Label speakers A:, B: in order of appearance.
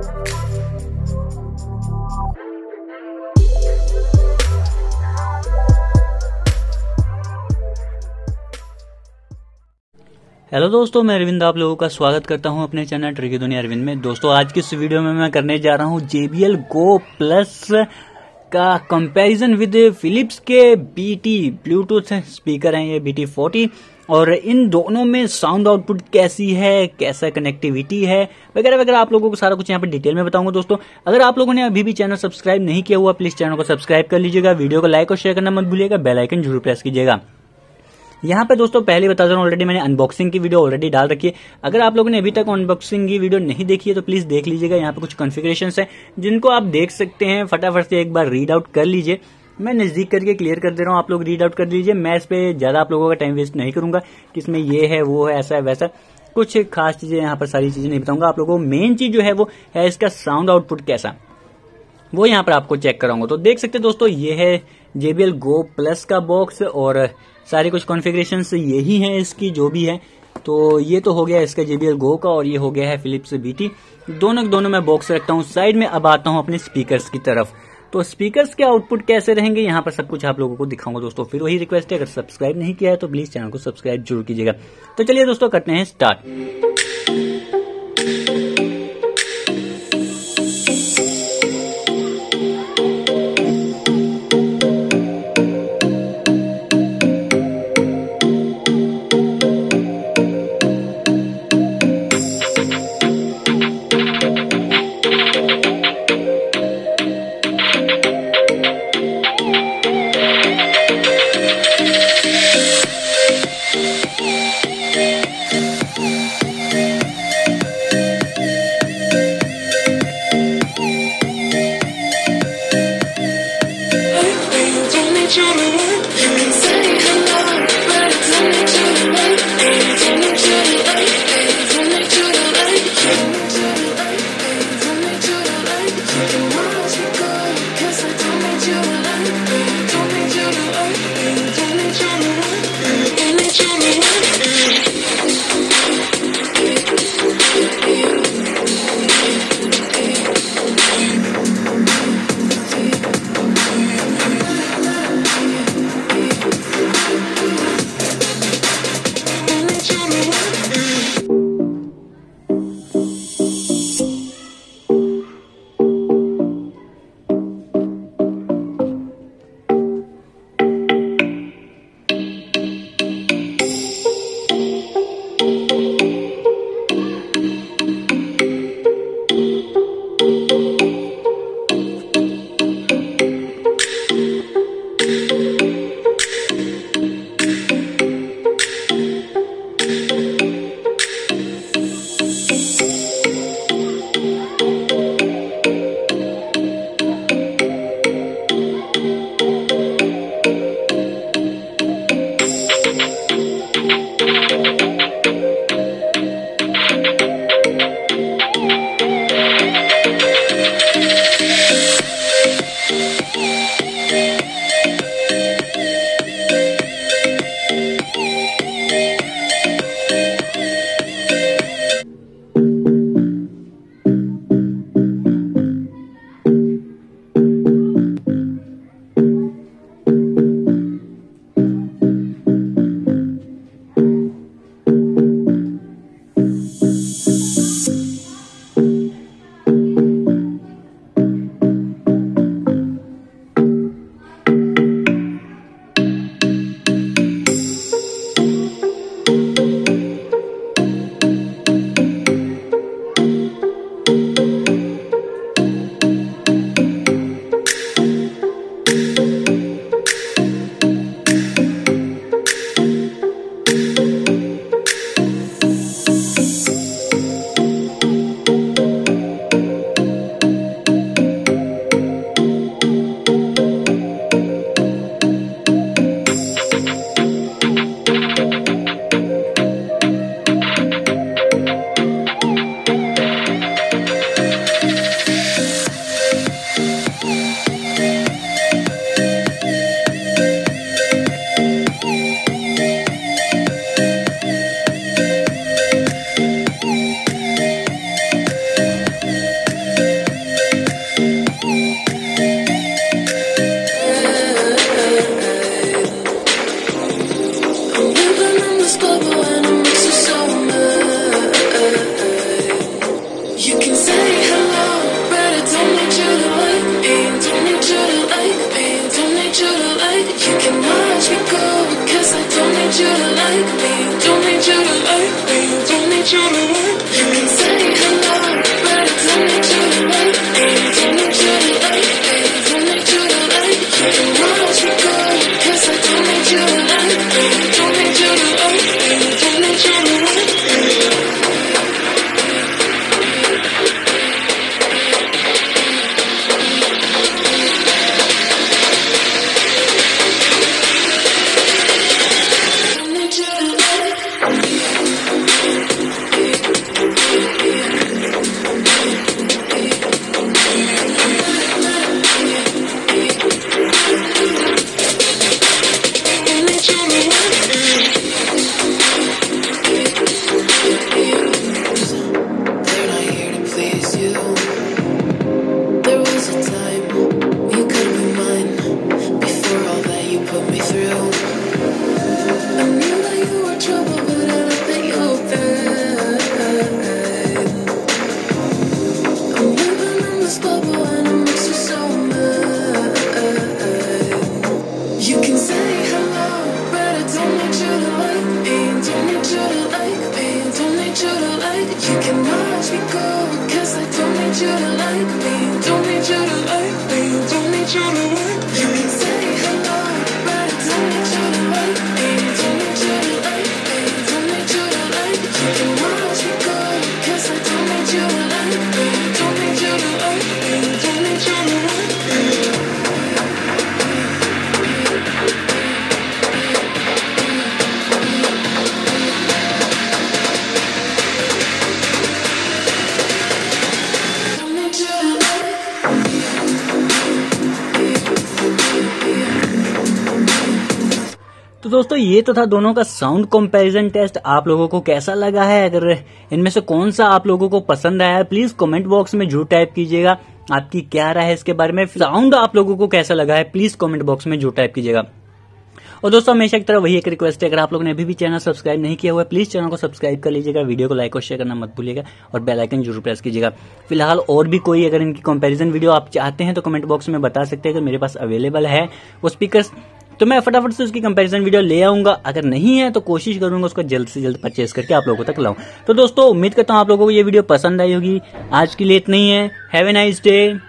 A: Hello दोस्तों, मैं अरविंद आप लोगों का स्वागत करता हूं अपने चैनल ट्रिक की दुनिया अरविंद में। दोस्तों आज की इस वीडियो में मैं करने जा रहा हूं JBL Go प्लस का कंपैरिजन विद फिलिप्स के BT ब्लूटूथ स्पीकर हैं ये BT40, और इन दोनों में साउंड आउटपुट कैसी है, कैसा कनेक्टिविटी है वगैरह वगैरह आप लोगों को सारा कुछ यहाँ पर डिटेल में बताऊंगा। दोस्तों अगर आप लोगों ने अभी भी चैनल सब्सक्राइब नहीं किया हुआ प्लीज चैनल को सब्सक्राइब कर लीजिएगा, वीडियो को लाइक और शेयर करना मत भूलिएगा, बेल आइकन जरूर प्रेस कीजिएगा। यहाँ पे दोस्तों पहले बता दूं, ऑलरेडी मैंने अनबॉक्सिंग की वीडियो ऑलरेडी डाल रखी है। अगर आप लोगों ने अभी तक अनबॉक्सिंग की वीडियो नहीं देखी है तो प्लीज देख लीजिएगा। यहाँ पे कुछ कॉन्फ़िगरेशंस हैं जिनको आप देख सकते हैं, फटाफट से एक बार रीड आउट कर लीजिए। मैं नजदीक करके क्लियर कर दे रहा हूँ, आप लोग रीड आउट कर लीजिए। मैं इस पे ज्यादा आप लोगों का टाइम वेस्ट नहीं करूंगा कि इसमें ये है वो है ऐसा है वैसा, कुछ खास चीजें यहाँ पर सारी चीजें नहीं बताऊंगा आप लोगों को। मेन चीज जो है वो है इसका साउंड आउटपुट कैसा, वो यहाँ पर आपको चेक कराऊंगा। तो देख सकते हैं दोस्तों ये है JBL Go प्लस का बॉक्स और सारी कुछ कॉन्फ़िगरेशंस यही हैं इसकी जो भी है। तो ये तो हो गया इसका JBL Go का, और ये हो गया है फिलिप्स BT। दोनों मैं बॉक्स रखता हूँ साइड में। अब आता हूँ अपने स्पीकर्स की तरफ। तो स्पीकर्स के आउटपुट कैसे रहेंगे यहाँ पर सब कुछ आप लोगों को दिखाऊंगा दोस्तों। फिर वही रिक्वेस्ट है, अगर सब्सक्राइब नहीं किया है तो प्लीज चैनल को सब्सक्राइब जरूर कीजिएगा। तो चलिए दोस्तों करते हैं start.
B: can say hello, but I don't need you to like me. Don't need you to like me. Don't need you to like. You can watch me go, 'cause I don't need you to like me. Don't need you to like me. Don't need you to like. You can say hello, but I don't need you to like me. Don't need you to like me. Don't need you to like. You can watch me go, 'cause I don't need you to like me. Don't need you to like me. Don't need you to like me.
A: तो दोस्तों ये तो था दोनों का sound comparison test. आप लोगों को कैसा लगा है? अगर इनमें से कौन सा आप लोगों को पसंद आया है प्लीज कमेंट बॉक्स में जरूर टाइप कीजिएगा। आपकी क्या राय है इसके बारे में? साउंड आप लोगों को कैसा लगा है प्लीज कमेंट बॉक्स में जरूर टाइप कीजिएगा। और दोस्तों हमेशा की तरह वही एक रिक्वेस्ट है, अगर आप लोगों ने अभी भी चैनल सब्सक्राइब नहीं किया हुआ है प्लीज चैनल को सब्सक्राइब कर लीजिएगा, वीडियो को लाइक और शेयर करना मत भूलिएगा और बेल आइकन जरूर प्रेस कीजिएगा। फिलहाल और भी कोई अगर इनकी कंपैरिजन वीडियो आप चाहते हैं तो कमेंट बॉक्स में बता सकते हैं, अगर मेरे पास अवेलेबल है वो स्पीकर्स तो मैं फटाफट से उसकी कंपैरिजन वीडियो ले आऊंगा। अगर नहीं है तो कोशिश करूंगा उसको जल्द से जल्द परचेस करके आप लोगों तक लाऊं। तो दोस्तों उम्मीद करता हूं आप लोगों को ये वीडियो पसंद आई होगी। आज के लिए इतना ही है। Have a nice day.